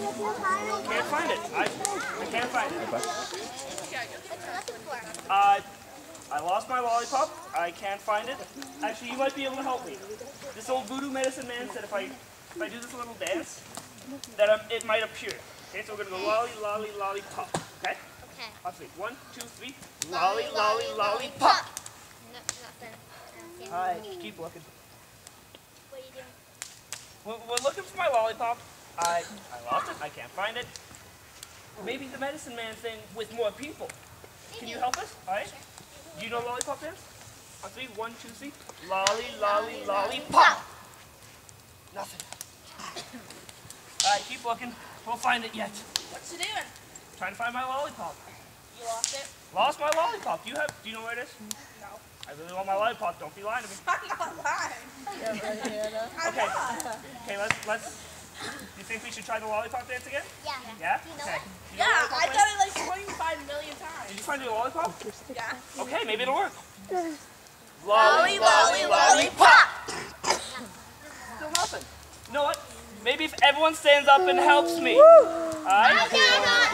Can't find it. I can't find it. What you looking for? I lost my lollipop. I can't find it. Actually, you might be able to help me. This old voodoo medicine man said if I do this little dance, that it might appear. Okay, so we're gonna go lolly, lolly, lollipop. Okay? Okay. I'll say 1, 2, 3. Lolly, lolly, lollipop. No, nothing. All right, keep looking. What are you doing? We're looking for my lollipop. I lost it. I can't find it. Maybe the medicine man thing with more people. Can you help us? All right. Do you know lollipop dance? On 3, 1, 2, 3. Lolly, lolly, lollipop. Nothing. All right, keep looking. We'll find it yet. What you doing? Trying to find my lollipop. You lost it? Lost my lollipop. Do you know where it is? No. I really want my lollipop. Don't be lying to me. I'm not lying. I'm Okay. not. Okay, let's. Do you think we should try the lollipop dance again? Yeah. Yeah? Do you know Okay. it? Do you know Yeah, lollipop I've dance? done it like 25 million Did times. you find your lollipop? Yeah. Okay, maybe it'll work. Lolly, lolly, lollipop. Still nothing. You know what? Maybe if everyone stands up and helps me. All right? I cannot.